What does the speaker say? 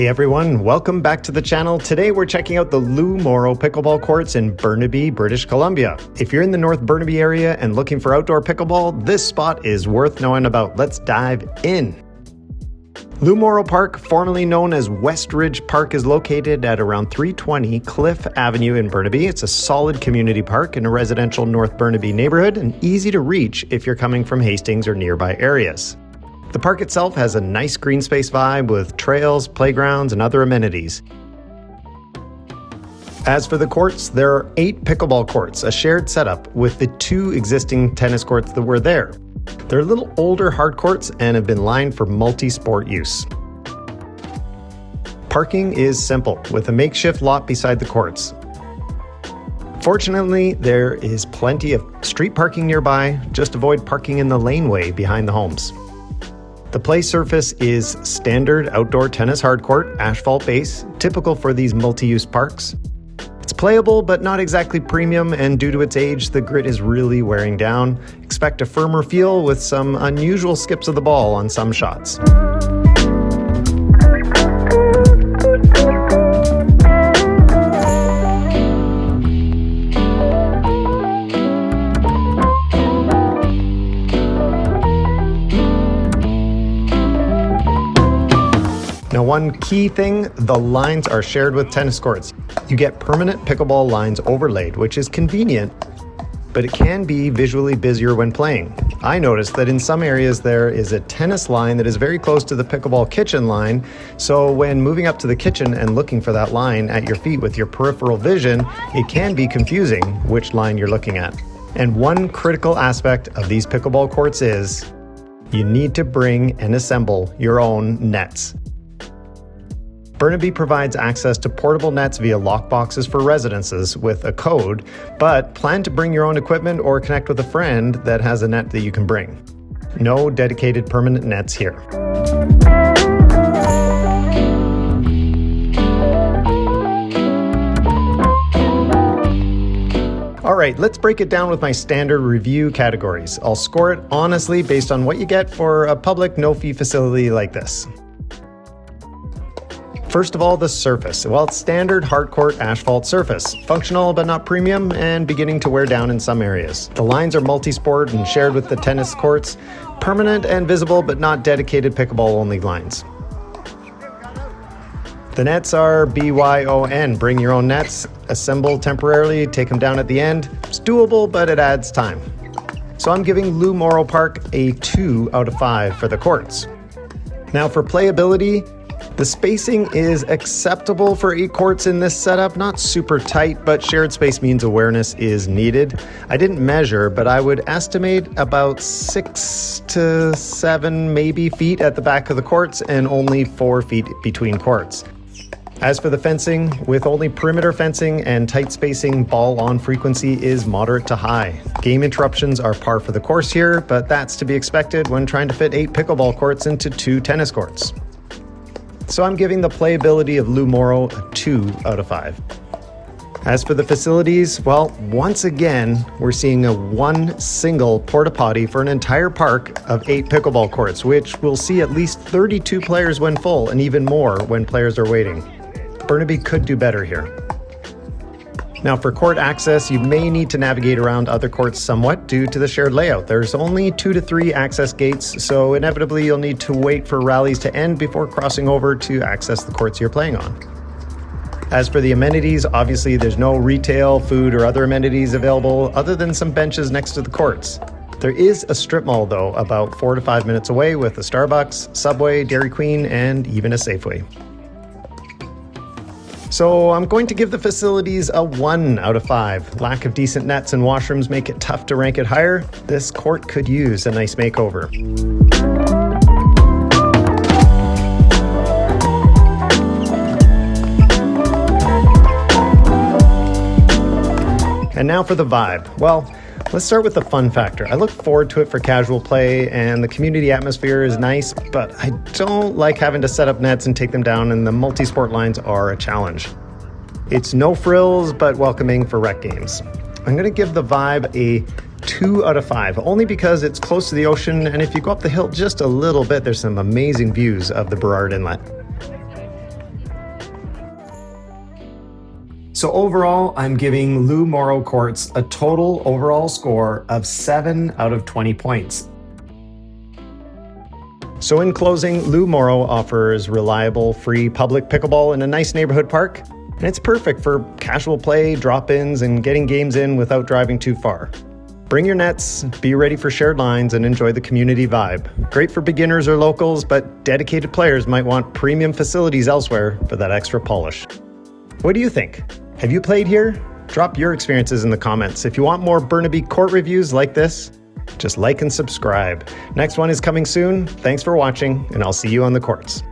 Hey everyone, welcome back to the channel. Today we're checking out the Moro Pickleball Courts in Burnaby, British Columbia. If you're in the North Burnaby area and looking for outdoor pickleball, this spot is worth knowing about. Let's dive in. Moro Park, formerly known as West Ridge Park, is located at around 320 Cliff Avenue in Burnaby. It's a solid community park in a residential North Burnaby neighborhood and easy to reach if you're coming from Hastings or nearby areas. The park itself has a nice green space vibe with trails, playgrounds, and other amenities. As for the courts, there are 8 pickleball courts, a shared setup with the 2 existing tennis courts that were there. They're a little older hard courts and have been lined for multi-sport use. Parking is simple, with a makeshift lot beside the courts. Fortunately, there is plenty of street parking nearby. Just avoid parking in the laneway behind the homes. The play surface is standard outdoor tennis hardcourt, asphalt base, typical for these multi-use parks. It's playable, but not exactly premium, and due to its age, the grit is really wearing down. Expect a firmer feel with some unusual skips of the ball on some shots. Now, one key thing, the lines are shared with tennis courts. You get permanent pickleball lines overlaid, which is convenient, but it can be visually busier when playing. I noticed that in some areas there is a tennis line that is very close to the pickleball kitchen line, so when moving up to the kitchen and looking for that line at your feet with your peripheral vision, it can be confusing which line you're looking at. And one critical aspect of these pickleball courts is you need to bring and assemble your own nets. Burnaby provides access to portable nets via lockboxes for residences with a code, but plan to bring your own equipment or connect with a friend that has a net that you can bring. No dedicated permanent nets here. All right, let's break it down with my standard review categories. I'll score it honestly based on what you get for a public no-fee facility like this. First of all, the surface. Well, it's standard hardcourt asphalt surface. Functional but not premium and beginning to wear down in some areas. The lines are multi-sport and shared with the tennis courts. Permanent and visible but not dedicated pickleball only lines. The nets are BYON. Bring your own nets, assemble temporarily, take them down at the end. It's doable, but it adds time. So I'm giving Moro Park a 2 out of 5 for the courts. Now for playability, the spacing is acceptable for 8 courts in this setup, not super tight, but shared space means awareness is needed. I didn't measure, but I would estimate about 6 to 7 maybe feet at the back of the courts and only 4 feet between courts. As for the fencing, with only perimeter fencing and tight spacing, ball on frequency is moderate to high. Game interruptions are par for the course here, but that's to be expected when trying to fit 8 pickleball courts into 2 tennis courts. So I'm giving the playability of Moro a 2 out of 5. As for the facilities, well, once again, we're seeing a 1 single porta potty for an entire park of 8 pickleball courts, which will see at least 32 players when full and even more when players are waiting. Burnaby could do better here. Now for court access, you may need to navigate around other courts somewhat due to the shared layout. There's only 2 to 3 access gates, so inevitably you'll need to wait for rallies to end before crossing over to access the courts you're playing on. As for the amenities, obviously there's no retail, food, or other amenities available other than some benches next to the courts. There is a strip mall though, about 4 to 5 minutes away with a Starbucks, Subway, Dairy Queen, and even a Safeway. So I'm going to give the facilities a 1 out of 5. Lack of decent nets and washrooms make it tough to rank it higher. This court could use a nice makeover. And now for the vibe. Well, let's start with the fun factor. I look forward to it for casual play, and the community atmosphere is nice, but I don't like having to set up nets and take them down, and the multi-sport lines are a challenge. It's no frills, but welcoming for rec games. I'm going to give the vibe a 2 out of 5, only because it's close to the ocean, and if you go up the hill just a little bit, there's some amazing views of the Burrard Inlet. So overall, I'm giving Lou Moro Courts a total overall score of 7 out of 20 points. So in closing, Lou Moro offers reliable, free public pickleball in a nice neighborhood park, and it's perfect for casual play, drop-ins, and getting games in without driving too far. Bring your nets, be ready for shared lines, and enjoy the community vibe. Great for beginners or locals, but dedicated players might want premium facilities elsewhere for that extra polish. What do you think? Have you played here? Drop your experiences in the comments. If you want more Burnaby court reviews like this, just like and subscribe. Next one is coming soon. Thanks for watching, and I'll see you on the courts.